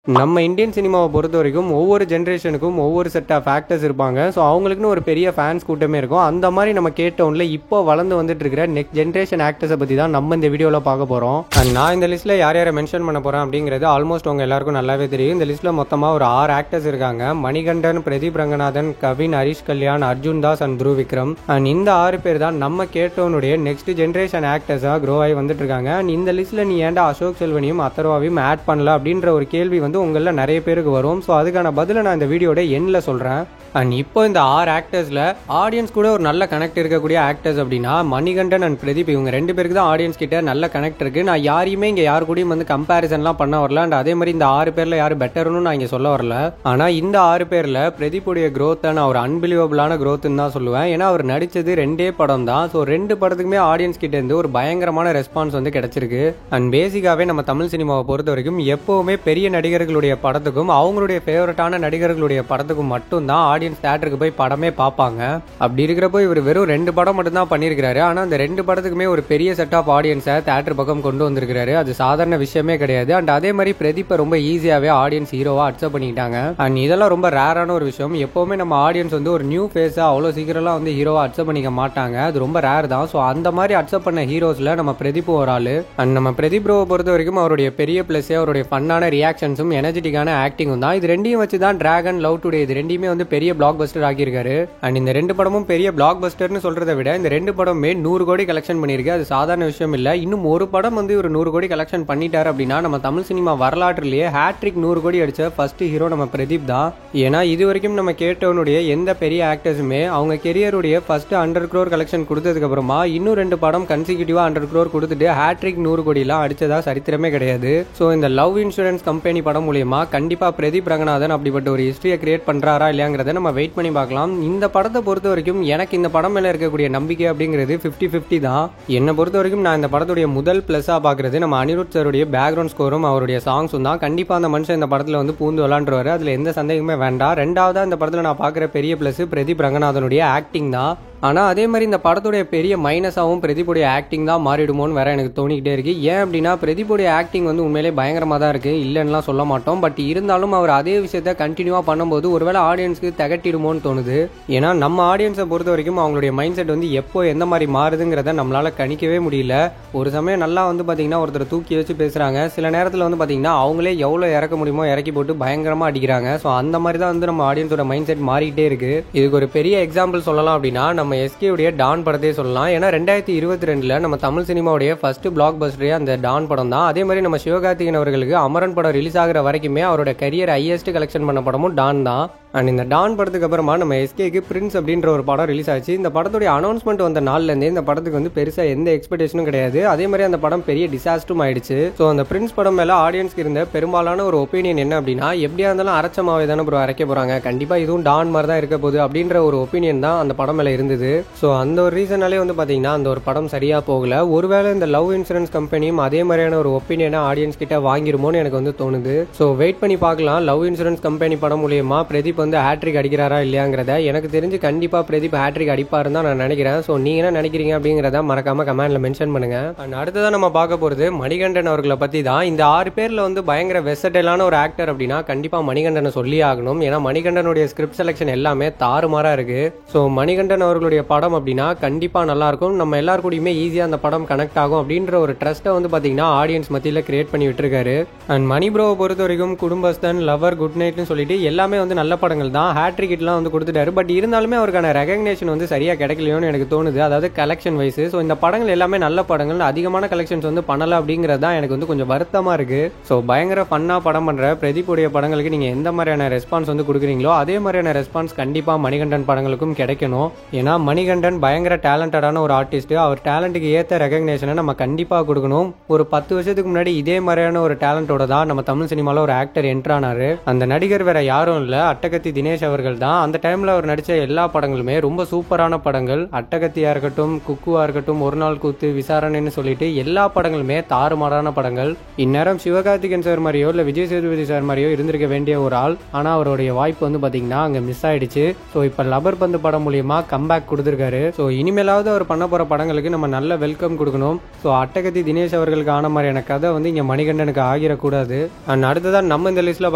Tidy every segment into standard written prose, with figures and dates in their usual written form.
நம்ம இந்தியன் சினிமாவை பொறுத்த வரைக்கும் ஒவ்வொரு ஜென்ரேஷனுக்கும் ஒவ்வொரு செட் ஆஃப் ஆக்டர்ஸ் இருப்பாங்க. ஸோ அவங்களுக்குன்னு ஒரு பெரிய ஃபேன்ஸ் கூட்டமே இருக்கும். அந்த மாதிரி நம்ம கேட்டோன்ல இப்போ வளர்ந்து வந்துட்டு இருக்கிற நெக்ஸ்ட் ஜென்ரேஷன் ஆக்டர்ஸை பற்றி தான் நம்ம இந்த வீடியோவில் பார்க்க போகிறோம். நான் இந்த லிஸ்ட்டில் யார் யாரை மென்ஷன் பண்ண போகிறேன் அப்படிங்கிறது ஆல்மோஸ்ட் உங்கள் எல்லாருக்கும் நல்லாவே தெரியும். இந்த லிஸ்ட்டில் மொத்தமாக ஒரு 6 ஆக்டர்ஸ் இருக்காங்க. மணிகண்டன், பிரதீப் ரங்கநாதன், கவின், ஹரிஷ் கல்யாண், அர்ஜுன் தாஸ் அண்ட் த்ருவ் விக்ரம். அண்ட் இந்த 6 பேர் தான் நம்ம கேட்டோனுடைய நெக்ஸ்ட் ஜென்ரேஷன் ஆக்டர்ஸாக க்ரோ ஆகி வந்துட்டு இருக்காங்க. அண்ட் இந்த லிஸ்ட்டில் நீ ஏன்டா அசோக் செல்வனையும் அத்தர்வாவையும் ஆட் பண்ணல அப்படின்ற ஒரு கேள்வி வந்து உங்களில் நிறைய பேருக்கு வரும். ஸோ அதுக்கான பதிலை நான் இந்த வீடியோட எண்ணில் சொல்கிறேன். அண்ட் இப்போ இந்த 6 ஆக்டர்ஸில் ஆடியன்ஸ் கூட ஒரு நல்ல கனெக்ட் இருக்கக்கூடிய ஆக்டர்ஸ் அப்படின்னா மணிகண்டன் அண்ட் பிரதீப், இவங்க 2 பேருக்கு தான் ஆடியன்ஸ் கிட்ட நல்ல கனெக்ட் இருக்குது. நான் யாரையுமே இங்கே யாரு கூடயும் வந்து கம்பேரிசன்லாம் பண்ண வரல. அண்ட் அதே மாதிரி இந்த 6 பேரில் யார் பெட்டர்னு நான் இங்கே சொல்ல வரல. ஆனால் இந்த 6 பேரில் பிரதீப்புடைய க்ரோத்தை நான் ஒரு அன்பிலீவபிளான க்ரோத்துன்னு தான் சொல்லுவேன். ஏன்னா அவர் நடித்தது 2 படம் தான். ஸோ 2 படத்துக்குமே ஆடியன்ஸ் கிட்ட இருந்து ஒரு பயங்கரமான ரெஸ்பான்ஸ் வந்து கிடைச்சிருக்கு. அண்ட் பேசிக்காகவே நம்ம தமிழ் சினிமாவை பொறுத்த வரைக்கும் எப்போவுமே பெரிய நடிகர்களுடைய படத்துக்கும் அவங்களுடைய ஃபேவரட்டான நடிகர்களுடைய படத்துக்கும் மட்டும்தான் ஆடியன்ஸ் தியேட்டருக்கு போய் படமே பார்ப்பாங்க. அப்படி இருக்கிறப்போ இவர் வெறும் 2 படம் மட்டும் தான் பண்ணியிருக்காரு. ஆனால் அந்த 2 படத்துக்குமே ஒரு பெரிய செட் ஆஃப் ஆடியன்ஸை தியேட்டர் பக்கம் கொண்டு வந்திருக்காரு. அது சாதாரண விஷயமே கிடையாது. அண்ட் அதே மாதிரி பிரதீப்பை ரொம்ப ஈஸியாகவே ஆடியன்ஸ் ஹீரோவா அக்செப்ட் பண்ணிக்கிட்டாங்க. அண்ட் இதெல்லாம் ரொம்ப ரேரான ஒரு விஷயம். எப்போவுமே நம்ம ஆடியன்ஸ் வந்து ஒரு நியூ ஃபேஸாக அவ்வளோ சீக்கிரம்லாம் வந்து ஹீரோவா அக்செப்ட் பண்ணிக்க மாட்டாங்க. அது ரொம்ப ரேர் தான். ஸோ அந்த மாதிரி அக்செப்ட் பண்ண ஹீரோஸில் நம்ம பிரதீப் ஒரு ஆள். அண்ட் நம்ம பிரதீப் ப்ரோவை பொறுத்த வரைக்கும் அவருடைய பெரிய பிளஸே அவருடைய ஃபன்னான ரியாக்ஷன்ஸும் எனர்ஜெட்டிக்கான ஆக்டிங்கும் தான். இது 2ஐயும் வச்சு தான் டிராகன், லவ் டுடே இது 2ஐயுமே வந்து பெரிய பிளாக் பஸ்டர் ஆகியிருக்காரு. அண்ட் இந்த 2 படமும் பெரிய பிளாக் பஸ்டர்னு சொல்றதை விட இந்த 2 படமே 100 கோடி கலெக்ஷன் பண்ணியிருக்கு. அது சாதாரண விஷயம் இல்லை. இன்னும் ஒரு படம் வந்து ஒரு 100 கோடி கலெக்ஷன் பண்ணிட்டாரு அப்படின்னா நம்ம தமிழ் சினிமா வரலாற்றிலேயே ஹேட்ரிக் 100 கோடி அடிச்ச ஃபர்ஸ்ட் ஹீரோ நம்ம பிரதீப் தான். ஏன்னா இது வரைக்கும் நம்ம கேட்டவனுடைய எந்த பெரிய ஆக்டர்ஸுமே அவங்க கெரியருடைய ஃபர்ஸ்ட் 100 crore கலெக்ஷன் கொடுத்ததுக்கு அப்புறமா இன்னும் 2 படம் கன்சிக்யூட்டிவா 100 crore கொடுத்துட்டு ஹேட்ரிக் 100 கோடிலாம் அடிச்சதா சரித்திரமே கிடையாது. ஸோ இந்த லவ் இன்சூரன்ஸ் கம்பெனி படம் மூலியமா கண்டிப்பா பிரதீப் ரங்கநாதன் அப்படிப்பட்ட ஒரு ஹிஸ்டரியை கிரியேட் பண்றாரா இல்லையாங்கிறத நம்ம வெயிட் பண்ணி பார்க்கலாம். இந்த படத்தை பொறுத்த வரைக்கும் எனக்கு இந்த படம் மேல இருக்கக்கூடிய நம்பிக்கை அப்படிங்கிறது 50-50 தான். என்னை பொறுத்த வரைக்கும் நான் இந்த படத்துடைய முதல் பிளஸா பாக்குறது நம்ம அனிருத் சாருடைய பேக்ரவுண்ட் ஸ்கோரும் அவருடைய சாங்ஸும் தான். கண்டிப்பா அந்த மனுஷன் இந்த படத்துல வந்து பூந்து விளாண்டுருவாரு. அதுல எந்த சந்தேகமே வேண்டாம். 2வதா இந்த படத்துல நான் பாக்குற பெரிய பிளஸ் பிரதீப் ரங்கநாதனுடைய ஆக்டிங் தான். ஆனால் அதே மாதிரி இந்த படத்துடைய பெரிய மைனஸாகவும் பிரதீப்புடைய ஆக்டிங் தான் மாறிடுமோன்னு வேற எனக்கு தோணிக்கிட்டே இருக்கு. ஏன் அப்படின்னா பிரதீப்புடைய ஆக்டிங் வந்து உண்மையிலே பயங்கரமாக தான் இருக்கு, இல்லைன்னுலாம் சொல்ல மாட்டோம். பட் இருந்தாலும் அவர் அதே விஷயத்த கண்டினியூவாக பண்ணும்போது ஒருவேளை ஆடியன்ஸ்க்கு திகட்டிடுமோன்னு தோணுது. ஏன்னா நம்ம ஆடியன்ஸை பொறுத்த வரைக்கும் அவங்களுடைய மைண்ட் செட் வந்து எப்போ எந்த மாதிரி மாறுதுங்கிறத நம்மளால கணிக்கவே முடியல. ஒரு சமயம் நல்லா வந்து பார்த்தீங்கன்னா ஒருத்தர் தூக்கி வச்சு பேசுறாங்க, சில நேரத்தில் வந்து பார்த்தீங்கன்னா அவங்களே எவ்வளோ இறக்க முடியுமோ இறக்கி போட்டு பயங்கரமாக அடிக்கிறாங்க. ஸோ அந்த மாதிரி தான் வந்து நம்ம ஆடியன்ஸோட மைண்ட் செட் மாறிக்கிட்டே இருக்கு. இதுக்கு ஒரு பெரிய எக்ஸாம்பிள் சொல்லலாம் அப்படின்னா நம்ம எஸ்கே உடைய டான் படத்தை சொல்லலாம். ஏன்னா 2022 நம்ம தமிழ் சினிமாவுடைய ஃபர்ஸ்ட் பிளாக் பஸ்டரே அந்த டான் படம் தான். அதே மாதிரி நம்ம சிவகார்த்திகேயன் அவர்களுக்கு அமரன் படம் ரிலீஸ் ஆகிற வரைக்குமே அவரோட கரியர் ஹையஸ்ட் கலெக்ஷன் பண்ண படமும் டான் தான். அண்ட் இந்த டான் படத்துக்கு அப்புறமா நம்ம எஸ்கேக்கு பிரின்ஸ் அப்படின்ற ஒரு படம் ரிலீஸ் ஆச்சு. இந்த படத்துடைய அனௌன்ஸ்மெண்ட் வந்த நாள்லேருந்தே இந்த படத்துக்கு வந்து பெருசாக எந்த எக்ஸ்பெக்டேஷனும் கிடையாது. அதே மாதிரி அந்த படம் பெரிய டிசாஸ்டரும் ஆயிடுச்சு. ஸோ அந்த பிரின்ஸ் படம் மேலே ஆடியன்ஸ்க்கு இருந்த பெரும்பாலான ஒரு ஒப்பீனியன் என்ன அப்படின்னா, எப்படியா இருந்தாலும் அரைச்ச மாவை தானே ப்ரோ அரைக்க போகிறாங்க, கண்டிப்பாக இதுவும் டான் மாதிரி தான் இருக்க போகுது அப்படின்ற ஒரு ஒப்பீனியன் தான் அந்த படம் மேலே இருந்தது. ஸோ அந்த ஒரு ரீசனாலே வந்து பார்த்தீங்கன்னா அந்த ஒரு படம் சரியாக போகல. ஒருவேளை இந்த லவ் இன்சூரன்ஸ் கம்பெனியும் அதே மாதிரியான ஒரு ஒப்பீனியனை ஆடியன்ஸ் கிட்ட வாங்கிருமோன்னு எனக்கு வந்து தோணுது. ஸோ வெயிட் பண்ணி பார்க்கலாம். லவ் இன்சூரன்ஸ் கம்பெனி படம் மூலியமா பிரதீப் வந்து ஹேட்ரிக் அடிக்கிறாரா இல்லையாங்கிறத. எனக்கு தெரிஞ்சு கண்டிப்பா பிரதீப் ஹேட்ரிக் அடிப்பாருன்னு தான் நான் நினைக்கிறேன். ஸோ நீங்க என்ன நினைக்கிறீங்க அப்படிங்கிறத மறக்காம கமெண்ட்ல மென்ஷன் பண்ணுங்க. அடுத்ததான் நம்ம பார்க்க போறது மணிகண்டன் அவர்களை பத்தி தான். இந்த 6 பேர்ல வந்து பயங்கர வெர்சடைலான ஒரு ஆக்டர் அப்படின்னா கண்டிப்பா மணிகண்டனை சொல்லி ஆகணும். ஏன்னா மணிகண்டனுடைய ஸ்கிரிப்ட் செலக்ஷன் எல்லாமே தாறுமாறா இருக்கு. ஸோ மணிகண்டன் அவர்களுடைய படம் அப்படின்னா கண்டிப்பா நல்லா இருக்கும். நம்ம எல்லாரும் கூடயுமே ஈஸியா அந்த படம் கனெக்ட் ஆகும் அப்படின்ற ஒரு ட்ரஸ்ட்டை வந்து பாத்தீங்கன்னா ஆடியன்ஸ் மத்தியில கிரியேட் பண்ணி விட்டுருக்காரு. அண்ட் மணி ப்ரோவை பொறுத்த வரைக்கும் குடும்பஸ்தன், லவர், குட் நைட்னு சொல்லிட்டு எல்லாமே வந்து நல்ல படங்கள் தான். ஹேட்ரிக் எல்லாம் வந்து கொடுத்துட்டாரு. பட் இருந்தாலுமே அவருக்கான ரெகக்னேஷன் வந்து சரியா கிடைக்கலையோன்னு எனக்கு தோணுது. அதாவது கலெக்ஷன் வைஸ். ஸோ இந்த படங்கள் எல்லாமே நல்ல படங்கள், அதிகமான கலெக்ஷன்ஸ் வந்து பண்ணல அப்படிங்கிறது தான் எனக்கு வந்து கொஞ்சம் வருத்தமா இருக்கு. ஸோ பயங்கர ஃபன்னா படம் பண்ற பிரதீப்புடைய படங்களுக்கு நீங்க எந்த மாதிரியான ரெஸ்பான்ஸ் வந்து கொடுக்குறீங்களோ அதே மாதிரியான ரெஸ்பான்ஸ் கண்டிப்பா மணிகண்டன் படங்களுக்கும் கிடைக்கணும். ஏன்னா மணிகண்டன் பயங்கர டேலண்டடான ஒரு ஆர்டிஸ்ட். அவர் டேலண்ட்டுக்கு ஏற்ற ரெகக்னேஷனை நம்ம கண்டிப்பா கொடுக்கணும். ஒரு 10 வருஷத்துக்கு முன்னாடி இதே மாதிரியான ஒரு டேலண்டோட தான் நம்ம தமிழ் சினிமாவில் ஒரு ஆக்டர் என்ட்ரானாரு. அந்த நடிகர் வேற யாரும் இல்லை, அட்டகத்தி அட்டகத்தி தினேஷ் அவர்கள் தான். அந்த டைம்ல அவர் நடிச்ச எல்லா படங்களுமே ரொம்ப சூப்பரான படங்கள். அட்டகத்தியா இருக்கட்டும், குக்குவா இருக்கட்டும், ஒரு நாள் கூத்து, விசாரணைன்னு சொல்லிட்டு எல்லா படங்களுமே தாறுமாறான படங்கள். இந்நேரம் சிவகார்த்திகேயன் சார் மாதிரியோ இல்ல விஜய் சேதுபதி சார் மாதிரியோ இருந்திருக்க வேண்டிய ஒரு ஆள். ஆனா அவருடைய வாய்ப்பு வந்து பாத்தீங்கன்னா அங்க மிஸ் ஆயிடுச்சு. ஸோ இப்ப லபர் பந்து படம் மூலியமா கம்பேக் கொடுத்திருக்காரு. ஸோ இனிமேலாவது அவர் பண்ண போற படங்களுக்கு நம்ம நல்ல வெல்கம் கொடுக்கணும். ஸோ அட்டகத்தி தினேஷ் அவர்களுக்கு ஆன மாதிரியான கதை வந்து இங்க மணிகண்டனுக்கு ஆகிடக்கூடாது. அண்ட் அடுத்ததான் நம்ம இந்த லிஸ்ட்ல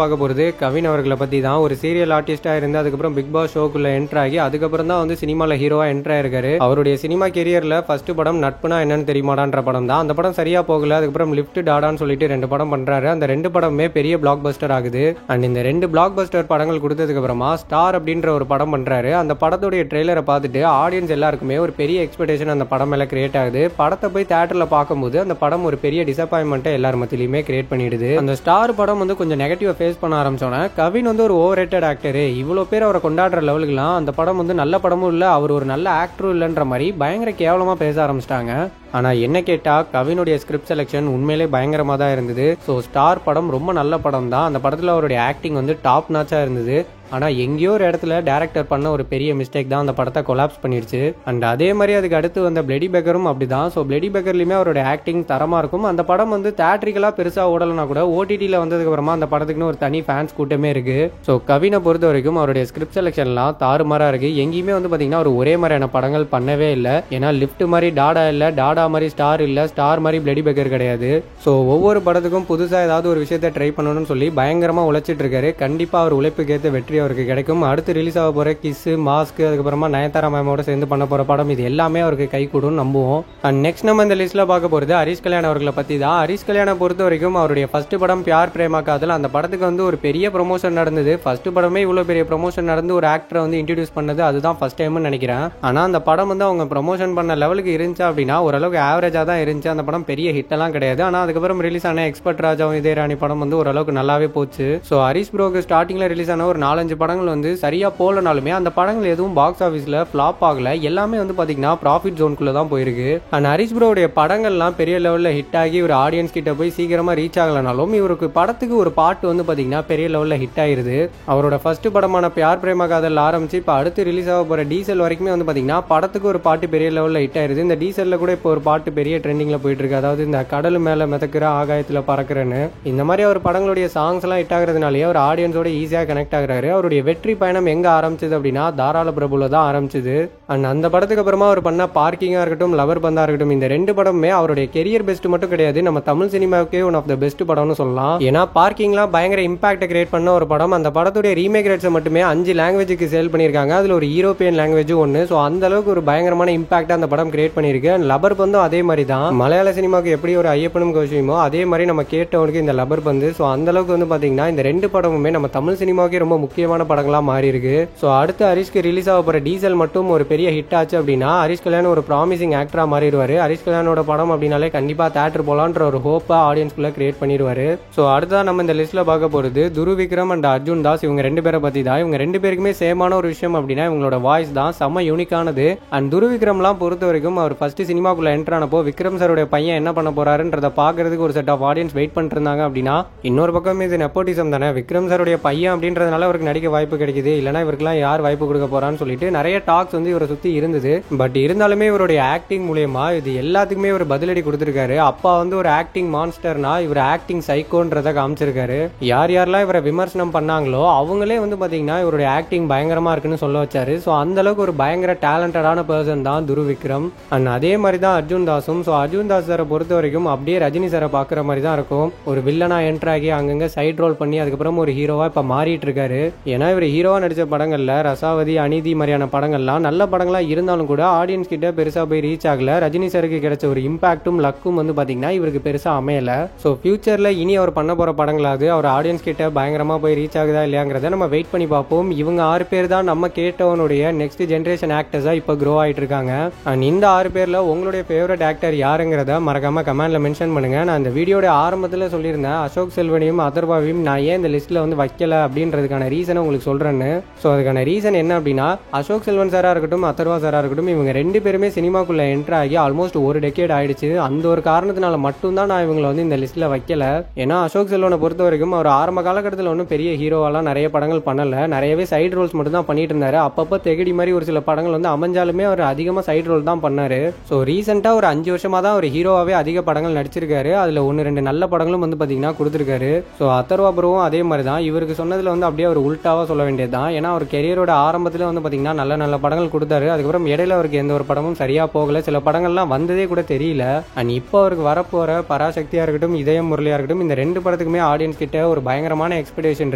பார்க்க போறது கவின் அவர்களை பத்தி தான். ஒரு சீரியல் ஆர்டிஸ்டா இருந்து அதுக்கப்புறம் பிக் பாஸ் ஷோக்குள்ள என்டர் ஆகி அதுக்கப்புறம் தான் வந்து சினிமால ஹீரோவா என்டர் ஆயிருக்காரு. அவருடைய சினிமா கெரியர்ல ஃபர்ஸ்ட் படம் நட்புனா என்னன்னு தெரியுமாடான்ற படம் தான். அந்த படம் சரியா போகல. அதுக்கப்புறம் லிஃப்ட் டாடான்னு சொல்லிட்டு 2 படம் பண்றாரு. அந்த 2 படமே பெரிய பிளாக் பஸ்டர் ஆகுது. அண்ட் இந்த 2 பிளாக் பஸ்டர் படங்கள் கொடுத்ததுக்கு அப்புறமா ஸ்டார் அப்படின்ற ஒரு படம் பண்றாரு. அந்த படத்துடைய ட்ரெய்லரை பார்த்துட்டு ஆடியன்ஸ் எல்லாருக்குமே ஒரு பெரிய எக்ஸ்பெக்டேஷன் அந்த படம் மேல கிரியேட் ஆகுது. படத்தை போய் தியேட்டர்ல பார்க்கும்போது அந்த படம் ஒரு பெரிய டிசப்பாயின்மெண்ட் எல்லார் மத்தியிலுமே கிரியேட் பண்ணிடுது. அந்த ஸ்டார் படம் வந்து கொஞ்சம் நெகட்டிவா ஃபேஸ் பண்ண ஆரம்பிச்சோன்னா கவின் வந்து ஒரு ஓவர் ரேட்டட் ஆக்டர், இவ்வளவு பேர் அவரை கொண்டாடுற லெவலுக்குலாம் அந்த படம் வந்து நல்ல படமும் இல்ல, அவர் ஒரு நல்ல ஆக்டரும் இல்லைன்ற மாதிரி பயங்கர கேவலமா பேச ஆரம்பிச்சிட்டாங்க. ஆனா என்ன கேட்டா கவினுடைய ஸ்கிரிப்ட் செலெக்ஷன் உண்மையிலே பயங்கரமா தான் இருந்தது. ஸோ ஸ்டார் படம் ரொம்ப நல்ல படம் தான். அந்த படத்துல அவருடைய ஆக்டிங் வந்து டாப் நாச்சா இருந்தது. ஆனா எங்கேயோ ஒரு இடத்துல டைரக்டர் பண்ண ஒரு பெரிய மிஸ்டேக் தான் அந்த படத்தை கொலாப்ஸ் பண்ணிருச்சு. அண்ட் அதே மாதிரி அதுக்கு அடுத்து வந்த பிளடி பெக்கரும் அப்படிதான். ஸோ பிளடி பெக்கர்லயுமே அவருடைய ஆக்டிங் தரமா இருக்கும். அந்த படம் வந்து தியேட்டரிக்கலா பெருசா ஓடலனா கூட ஓடிடியில வந்ததுக்கு அப்புறமா அந்த படத்துக்குன்னு ஒரு தனி ஃபேன்ஸ் கூட்டமே இருக்கு. ஸோ கவினை பொறுத்த வரைக்கும் அவருடைய ஸ்கிரிப்ட் செலெக்ஷன்லாம் தாறுமாறா இருக்கு. எங்கேயுமே வந்து பாத்தீங்கன்னா ஒரு ஒரே மாதிரியான படங்கள் பண்ணவே இல்லை. ஏன்னா லிஃப்ட் மாதிரி டாடா இல்ல, டாடா மாதிரி ஸ்டார் இல்ல, ஸ்டார் மாதிரி பிளடி பெக்கர் கிடையாது. ஸோ ஒவ்வொரு படத்துக்கும் புதுசா ஏதாவது ஒரு விஷயத்தை ட்ரை பண்ணணும்னு சொல்லி பயங்கரமா உழைச்சிட்டு இருக்காரு. கண்டிப்பா அவர் உழைப்புக்கு வெற்றி அவருக்கு கிடைக்கும். அடுத்து ரிலீஸ் ஆக போற கிஸ், மாஸ்க், அதுக்கப்புறமா நயன்தாரா மேமோட சேர்ந்து பண்ண போற படம் இது எல்லாமே அவருக்கு கை கூடும் நம்புவோம். அண்ட் நெக்ஸ்ட் நம்ம இந்த லிஸ்ட்ல பார்க்க போறது ஹரிஷ் கல்யாண் அவர்களை பத்தி தான். ஹரிஷ் கல்யாணம் பொறுத்த வரைக்கும் அவருடைய ஃபர்ஸ்ட் படம் பியார் பிரேமா காதல், அந்த படத்துக்கு வந்து ஒரு பெரிய ப்ரொமோஷன் நடந்தது. ஃபர்ஸ்ட் படமே இவ்வளவு பெரிய ப்ரொமோஷன் நடந்து ஒரு ஆக்டரை வந்து இன்ட்ரோடியூஸ் பண்ணது அதுதான் ஃபர்ஸ்ட் டைம்னு நினைக்கிறேன். ஆனா அந்த படம் வந்து அவங்க ப்ரொமோஷன் பண்ண லெவலுக்கு இருந்துச்சு அப்படின்னா ஓரளவுக்கு ஆவரேஜா தான் இருந்துச்சு. அந்த படம் பெரிய ஹிட் எல்லாம் கிடையாது. ஆனா அதுக்கப்புறம் ரிலீஸ் ஆன எக்ஸ்பர்ட் ராஜாவும் இதே ராணி படம் வந்து ஓரளவுக்கு நல்லாவே போச்சு. ஸோ ஹரிஷ் ப்ரோக்கு ஸ்டார்டிங்ல ரிலீஸ் ஆன ஒரு 4-5 படங்கள் வந்து சரியா போலனாலுமே அந்த படங்கள் எதுவும் பாக்ஸ் ஆஃபீஸ்ல ஃபிளாப் ஆகல. எல்லாமே வந்து பாத்தீங்கன்னா ப்ராஃபிட் ஜோனுக்குள்ள தான் போயிருக்கு. அண்ட் ஹரிஷ் ப்ரோவுடைய படங்கள்லாம் பெரிய லெவல்ல ஹிட் ஆகி ஒரு ஆடியன்ஸ் கிட்ட போய் சீக்கிரமா ரீச் ஆகலனாலும் இவருக்கு படத்துக்கு ஒரு பாட்டு வந்து பாத்தீங்கன்னா பெரிய லெவல்ல ஹிட் ஆயிருது. அவரோட ஃபர்ஸ்ட் படமான பியார் பிரேமா காதல் ஆரம்பிச்சு இப்ப அடுத்து ரிலீஸ் ஆக போற டீசல் வரைக்குமே வந்து பாத்தீங்கன்னா படத்துக்கு ஒரு பாட்டு பெரிய லெவல்ல ஹிட் ஆயிருது. இந்த டீசல்ல கூட இப்போ ஒரு பாட்டு பெரிய ட்ரெண்டிங்ல போயிட்டு இருக்கு. அதாவது இந்த கடல் மேல மிதக்கிற ஆகாயத்துல பறக்கிறேன்னு இந்த மாதிரி அவர் படங்களுடைய சாங்ஸ் எல்லாம் ஹிட் ஆகுறதுனாலே அவர் ஆடியன்ஸோட ஈஸியா கனெக்ட் ஆகுறாரு. அவருடைய வெற்றி பயணம் எங்க ஆரம்பிச்சது அப்படின்னா தாராள பிரபுல தான் ஆரம்பிச்சது. அண்ட் அந்த படத்துக்கு அப்புறமா அவர் பண்ண பார்க்கிங்கா இருக்கட்டும், லவர் பந்தா இருக்கட்டும், இந்த 2 படமுமே அவருடைய கெரியர் பெஸ்ட் மட்டும் கிடையாது, நம்ம தமிழ் சினிமாவுக்கே ஒன் ஆஃப் த பெஸ்ட் படம்னு சொல்லலாம். ஏன்னா பார்க்கிங்லாம் பயங்கர இம்பாக்ட் கிரியேட் பண்ண ஒரு படம். அந்த படத்துடைய ரீமேக் ரைட்ஸ் மட்டுமே 5 லாங்குவேஜுக்கு சேல் பண்ணிருக்காங்க. அதுல ஒரு யூரோப்பியன் லாங்குவேஜ் ஒன்னு. ஸோ அந்த அளவுக்கு ஒரு பயங்கரமான இம்பாக்ட் அந்த படம் கிரியேட் பண்ணிருக்கு. அண்ட் லவர் பந்தும் அதே மாதிரி தான். மலையாள சினிமாவுக்கு எப்படி ஒரு ஐயப்பனும் கௌஷியமோ அதே மாதிரி நம்ம கேட்டவனுக்கு இந்த லவர் பந்து. ஸோ அந்த அளவுக்கு வந்து பாத்தீங்கன்னா இந்த 2 படமுமே நம்ம தமிழ் சினிமாவுக்கே ரொம்ப முக்கியமான படங்களா மாறி இருக்கு. ஸோ அடுத்து ஹரிஷ்க்கு ரிலீஸ் ஆக போற டீசல் மட்டும் ஒரு பெரிய ஹிட் ஆச்சு அப்படின்னா ஹரிஷ் கல்யாண் ஒரு ப்ராமிசிங் ஆக்டரா மாறிடுவாரு. ஹரிஷ் கல்யாணோட படம் அப்படின்னாலே கண்டிப்பா தியேட்டர் போலான்ற ஒரு ஹோப்பா ஆடியன்ஸ்குள்ள கிரியேட் பண்ணிடுவாரு. ஸோ அடுத்ததான் நம்ம இந்த லிஸ்ட்ல பார்க்க போறது துரு விக்ரம் அண்ட் அர்ஜுன் தாஸ். இவங்க 2 பேரை பத்தி தான். இவங்க 2 பேருக்குமே சேமான ஒரு விஷயம் அப்படின்னா இவங்களோட வாய்ஸ் தான் செம்ம யூனிக்கானது. அண்ட் துரு விக்ரம்லாம் பொறுத்த வரைக்கும் அவர் ஃபர்ஸ்ட் சினிமாக்குள்ள என்டர் ஆனப்போ விக்ரம் சாரோட பையன் என்ன பண்ண போறாருன்றத பாக்குறதுக்கு ஒரு செட் ஆஃப் ஆடியன்ஸ் வெயிட் பண்ணிட்டு இருந்தாங்க அப்படின்னா இன்னொரு பக்கம் இது நெப்போட்டிசம் தானே. விக்ரம் சாருடைய பையன் அப்படின்றதுனால அவருக்கு நடிக்க வாய்ப்பு கிடைக்குது, இல்லைன்னா இவருக்குலாம் யார் வாய்ப்பு கொடுக்க போறான்னு சொல்லிட்டு நிறைய டாக்ஸ் வந்து இவரை சுத்தி இருந்தது. பட் இருந்தாலுமே இவருடைய ஆக்டிங் மூலமா இது எல்லாத்துக்குமே ஒரு பதிலடி கொடுத்திருக்காரு. அப்பா வந்து ஒரு ஆக்டிங் மான்ஸ்டர்னா இவர் ஆக்டிங் சைக்கோன்றத காமிச்சிருக்காரு. யார் யாரெல்லாம் இவரை விமர்சனம் பண்ணாங்களோ அவங்களே வந்து பாத்தீங்கன்னா இவருடைய ஆக்டிங் பயங்கரமா இருக்குன்னு சொல்ல வச்சாரு. ஸோ அந்த அளவுக்கு ஒரு பயங்கர டேலண்டடான பர்சன் தான் துரு விக்ரம். அண்ட் அதே மாதிரி தான் அர்ஜுன் தாஸும். ஸோ அர்ஜுன் தாஸ் சாரை பொறுத்த வரைக்கும் அப்படியே ரஜினி சாரை பாக்குற மாதிரி தான் இருக்கும். ஒரு வில்லனா என்டர் ஆகி அங்கங்க சைட் ரோல் பண்ணி அதுக்கப்புறம் ஒரு ஹீரோவா இப்ப மாறிட்டு இருக்காரு. ஏன்னா இவர் ஹீரோவா நடிச்ச படங்கள்ல ரசாவதி, அநீதி மாதிரியான படங்கள்லாம் நல்ல படங்களா இருந்தாலும் கூட ஆடியன்ஸ் கிட்ட பெருசா போய் ரீச் ஆகல. ரஜினி சாருக்கு கிடைச்ச ஒரு இம்பாக்டும் லக்கும் வந்து பாத்தீங்கன்னா இவருக்கு பெருசா அமையல. ஸோ ஃபியூச்சர்ல இனி அவர் பண்ண போற படங்களாவது அவர் ஆடியன்ஸ் கிட்ட பயங்கரமா போய் ரீச் ஆகுதா இல்லையாங்கிறத நம்ம வெயிட் பண்ணி பார்ப்போம். இவங்க 6 பேர் தான் நம்ம கேட்டவனுடைய நெக்ஸ்ட் ஜென்ரேஷன் ஆக்டர்ஸா இப்ப க்ரோ ஆயிட்டு இருக்காங்க. அண்ட் இந்த 6 பேர்ல உங்களுடைய ஃபேவரட் ஆக்டர் யாருங்கிறத மறக்காம கமெண்ட்ல மென்ஷன் பண்ணுங்க. நான் இந்த வீடியோட ஆரம்பத்துல சொல்லியிருந்தேன் அசோக் செல்வனையும் அதர்வாவையும் நான் ஏன் இந்த லிஸ்ட்ல வந்து வைக்கல அப்படின்றதுக்கான ரீசன் ரீசனை உங்களுக்கு சொல்கிறேன்னு. ஸோ அதுக்கான ரீசன் என்ன அப்படின்னா, அசோக் செல்வன் சாராக இருக்கட்டும், அதர்வா சாராக இருக்கட்டும், இவங்க 2 பேருமே சினிமாக்குள்ளே என்ட்ரு ஆகி ஆல்மோஸ்ட் ஒரு டெக்கேட் ஆயிடுச்சு. அந்த ஒரு காரணத்தினால மட்டும்தான் நான் இவங்களை வந்து இந்த லிஸ்ட்டில் வைக்கல. ஏன்னா அசோக் செல்வனை பொறுத்த வரைக்கும் அவர் ஆரம்ப காலகட்டத்தில் ஒன்றும் பெரிய ஹீரோவாலாம் நிறைய படங்கள் பண்ணலை. நிறையவே சைடு ரோல்ஸ் மட்டும் தான் பண்ணிட்டு இருந்தாரு. அப்பப்போ தெகடி மாதிரி ஒரு சில படங்கள் வந்து அமைஞ்சாலுமே அவர் அதிகமாக சைடு ரோல் தான் பண்ணாரு. ஸோ ரீசெண்டாக ஒரு 5 வருஷமாக தான் ஒரு ஹீரோவாகவே அதிக படங்கள் நடிச்சிருக்காரு. அதில் 1-2 நல்ல படங்களும் வந்து பார்த்தீங்கன்னா கொடுத்துருக்காரு. ஸோ அதர்வா ப்ரோவும் அதே மாதிரி தான். இவருக்கு சொன்னதில் வந்து அப்படியே அவர் உல்ட்டாவாக சொல்ல வேண்டியது தான். ஏன்னா அவர் கெரியரோட ஆரம்பத்தில் வந்து பார்த்தீங்கன்னா நல்ல நல்ல படங்கள் கொடுத்தாரு. அதுக்கப்புறம் இடையில அவருக்கு எந்த ஒரு படமும் சரியாக போகலை. சில படங்கள்லாம் வந்ததே கூட தெரியல. அண்ட் இப்போ அவருக்கு வரப்போகிற பராசக்தியாக இருக்கட்டும், இதயம் முரளியாக இருக்கட்டும், இந்த 2 படத்துக்குமே ஆடியன்ஸ் கிட்ட ஒரு பயங்கரமான எக்ஸ்பெக்டேஷன்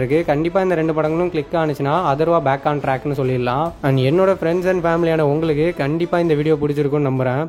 இருக்கு. கண்டிப்பாக இந்த 2 படங்களும் கிளிக் ஆனிச்சுன்னா அதர்வா பேக் ஆன் ட்ராக்னு சொல்லிடலாம். அண்ட் என்னோட ஃப்ரெண்ட்ஸ் அண்ட் ஃபேமிலியான உங்களுக்கு கண்டிப்பாக இந்த வீடியோ பிடிச்சிருக்கும்னு நம்புறேன்.